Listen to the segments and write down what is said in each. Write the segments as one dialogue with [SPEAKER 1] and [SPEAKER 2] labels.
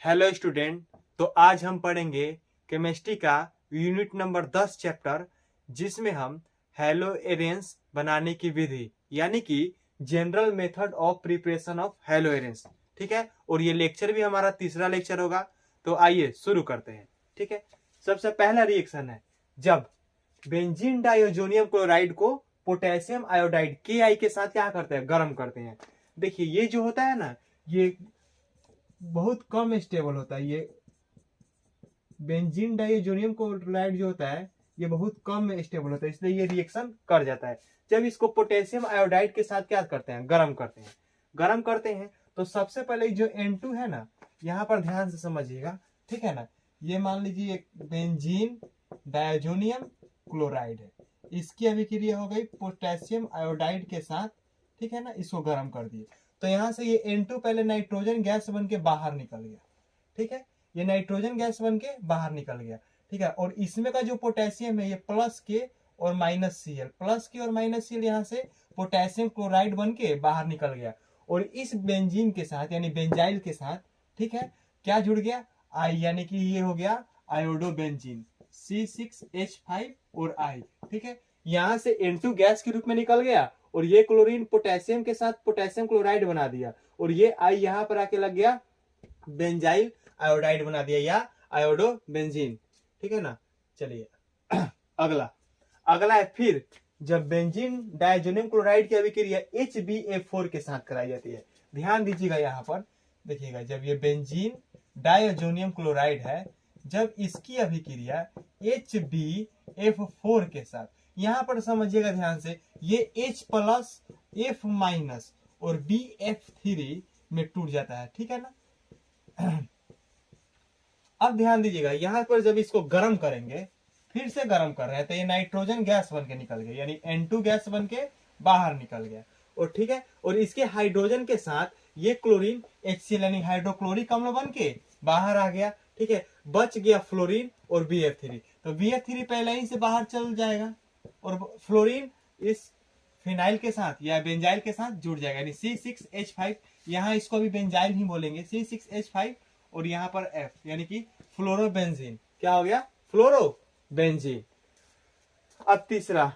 [SPEAKER 1] Hello student. तो आज हम पढ़ेंगे केमिस्ट्री का यूनिट नंबर 10 चैप्टर, जिसमें हम हेलोएरेंस बनाने की विधि यानी कि general method of preparation of haloarenes, ठीक है। और ये लेक्चर भी हमारा तीसरा लेक्चर होगा। तो आइए शुरू करते हैं, ठीक है। सबसे पहला रिएक्शन है जब बेंजीन डाइओजोनियम क्लोराइड को पोटेशियम आयोडाइड के के साथ क्या करते हैं, गर्म करते हैं। देखिए ये जो होता है ना, ये बहुत कम स्टेबल होता है। ये बेंजीन डाइओजोनियम क्लोराइड जो होता है ये बहुत कम स्टेबल होता है, इसलिए ये रिएक्शन कर जाता है। जब इसको पोटेशियम आयोडाइड के साथ क्या करते हैं, गर्म करते हैं। गर्म करते हैं तो सबसे पहले जो N2 है ना, यहाँ पर ध्यान से समझिएगा, ठीक है ना। ये मान लीजिए एक बेंजीन डाइओजोनियम क्लोराइड है, इसकी अभिक्रिया हो गई पोटेशियम आयोडाइड के साथ, ठीक है ना। इसको गर्म कर दिए तो यहाँ से ये N2 पहले नाइट्रोजन गैस बन के बाहर निकल गया, ठीक है। ये नाइट्रोजन गैस बन के बाहर निकल गया, ठीक है। और इसमें का जो पोटेशियम है ये प्लस के और माइनस Cl, प्लस के और माइनस Cl यहाँ से पोटेशियम क्लोराइड बन के बाहर निकल गया। और इस बेंजीन के साथ यानी बेंजाइल के साथ, ठीक है, क्या जुड़ गया, आई, यानी कि ये हो गया आयोडोबेंजीन C6H5 और I, ठीक है। यहाँ से N2 गैस के रूप में निकल गया और ये क्लोरीन पोटेशियम के साथ पोटेशियम क्लोराइड बना दिया और ये I यहाँ पर आके लग गया बेंजाइल आयोडाइड बना दिया या आयोडोबेंजीन, ठीक है ना। चलिए अगला अगला है फिर जब बेंजीन डाइओजोनियम क्लोराइड की अभिक्रिया HbA4 के साथ कराई जाती है। ध्यान दीजिएगा यहाँ पर, देखिएगा जब ये बेंजीन डाइओजोनियम क्लोराइड है, जब इसकी अभिक्रिया HbF4 के साथ, यहाँ पर समझिएगा ध्यान से, ये H प्लस F माइनस और BF3 में टूट जाता है, ठीक है ना। अब ध्यान दीजिएगा यहाँ पर जब इसको गर्म करेंगे, फिर से गर्म कर रहे हैं तो ये नाइट्रोजन गैस बन के निकल गया, यानी N2 गैस बन के बाहर निकल गया। और ठीक है, और इसके हाइड्रोजन के साथ ये क्लोरीन HCl यानी हाइड्रोक्लोरिक अम्ल बन के बाहर आ गया, ठीक है। बच गया फ्लोरीन और BF3, तो BF3 पहले ही से बाहर चल जाएगा और फ्लोरीन इस फिनाइल के साथ या बेंजाइल के साथ जुड़ जाएगा, यानी C6H5, यहाँ इसको भी बेंजाइल ही बोलेंगे, C6H5 और यहाँ पर F यानी कि फ्लोरोबेंजीन, क्या हो गया, फ्लोरोबेंजीन। अब तीसरा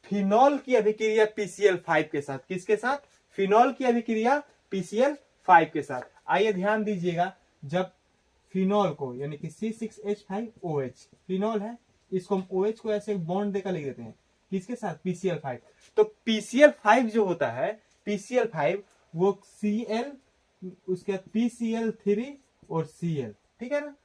[SPEAKER 1] फिनॉल की अभिक्रिया PCl5 के साथ, किसके साथ, फिनॉल की अभिक्रिया PCl5 के साथ। आइए ध्यान दीजिएगा, जब फिनॉल को यानी कि C6H5OH फिनॉल है, इसको हम OH को ऐसे बॉन्ड देकर लिख देते हैं, किसके साथ, PCl5। तो PCl5 जो होता है, PCl5 वो Cl उसके बाद PCl3 और Cl, ठीक है ना।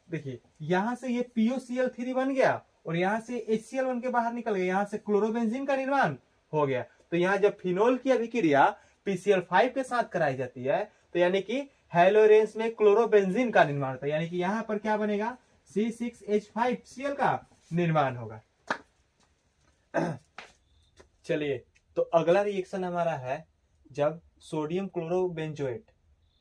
[SPEAKER 1] देखिए यहां से ये POCl3 बन गया और यहां से HCl बन के बाहर निकल गया, यहां से क्लोरोबेंजीन का निर्माण हो गया। तो यहां जब फिनोल की अभिक्रिया PCl5 के साथ कराई जाती है तो यानी कि हेलोरेंस में क्लोरोबेंजीन का निर्माण होता है, यानी कि यहां पर क्या बनेगा, C6H5Cl का निर्माण होगा। चलिए तो अगला रिएक्शन हमारा है जब सोडियम क्लोरोबेंजोएट,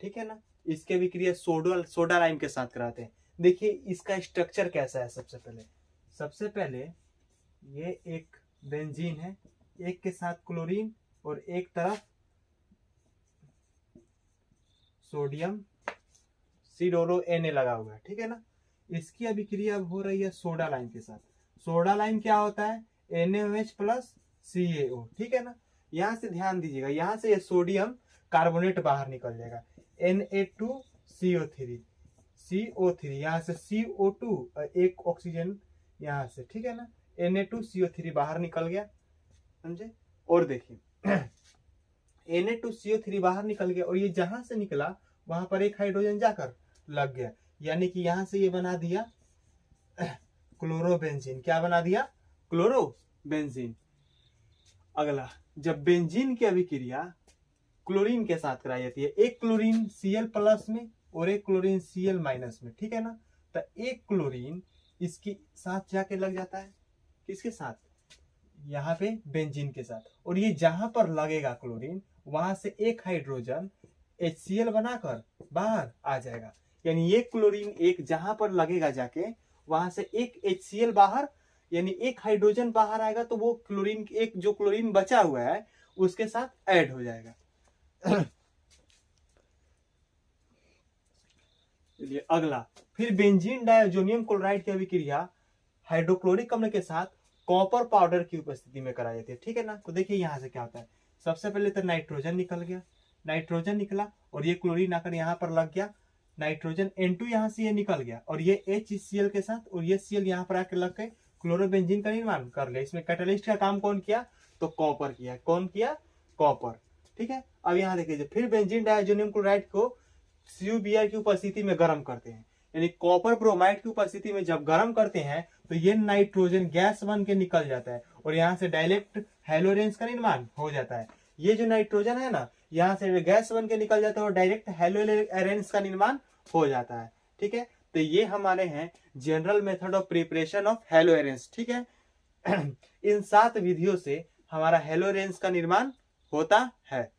[SPEAKER 1] ठीक है ना, इसके विक्रिया सोडा लाइम के साथ कराते हैं। देखिए इसका स्ट्रक्चर कैसा है। सबसे पहले ये एक बेंजीन है, एक के साथ क्लोरीन और एक तरफ सोडियम C2Na लगा हुआ है, ठीक है ना। इसकी अभिक्रिया अब हो रही है सोडा लाइम के साथ। सोडा लाइम क्या होता है, NaOH प्लस CaO, ठीक है ना। यहां से ध्यान दीजिएगा, यहां से ये सोडियम कार्बोनेट बाहर निकल जाएगा, Na2CO3 यहाँ से CO2 एक ऑक्सीजन यहाँ से, ठीक है ना, Na2CO3 बाहर निकल गया, समझे। और देखिए Na2CO3 बाहर निकल गया और ये जहां से निकला वहां पर एक हाइड्रोजन जाकर लग गया, यानी कि यहां से ये बना दिया क्लोरोबेंजीन। क्या बना दिया, क्लोरोबेंजीन। अगला जब बेंजीन की अभिक्रिया क्लोरीन के साथ कराई जाती है, एक क्लोरीन Cl प्लस में और एक क्लोरीन Cl माइनस में, ठीक है ना। तो एक क्लोरीन इसके साथ जाके लग जाता है, किसके साथ, यहाँ पे बेंजीन के साथ, और ये जहां पर लगेगा क्लोरीन वहां से एक हाइड्रोजन HCl बनाकर बाहर आ जाएगा, यानी ये क्लोरीन एक जहां पर लगेगा जाके वहां से एक HCl बाहर, यानी एक हाइड्रोजन बाहर आएगा, तो वो क्लोरीन एक जो क्लोरीन बचा हुआ है उसके साथ ऐड हो जाएगा। चलिए अगला, फिर बेंजीन डायजोनियम क्लोराइड की अभिक्रिया हाइड्रोक्लोरिक अम्ल के साथ कॉपर पाउडर की उपस्थिति में कराई जाती है। ठीक है ना। तो देखिए यहाँ से क्या होता है, सबसे पहले तो नाइट्रोजन निकल गया, नाइट्रोजन निकला और ये क्लोरीन आकर यहाँ पर लग गया, नाइट्रोजन N2 यहाँ से ये निकल गया और ये HCl के साथ और ये Cl यहाँ पर आकर लग गए, क्लोरोबेंजीन का निर्माण कर लिया। इसमें कैटलिस्ट का काम कौन किया, तो कॉपर किया। कौन किया, कॉपर। ठीक है। अब यहाँ देखिए, फिर बेंजीन डायजोनियम क्लोराइड को CuBr की उपस्थिति में गर्म करते हैं, यानी कॉपर ब्रोमाइड की उपस्थिति में जब गर्म करते हैं तो ये नाइट्रोजन गैस बन के निकल जाता है और यहाँ से डायरेक्ट हेलोरेंस का निर्माण हो जाता है। ये जो नाइट्रोजन है ना, यहाँ से गैस बन के निकल जाता है और डायरेक्ट हेलोरेंस का निर्माण हो जाता है। ठीक है। तो ये हमारे हैं general method of preparation of haloarenes. ठीक है। इन 7 विधियों से हमारा हेलोरेंस का निर्माण होता है।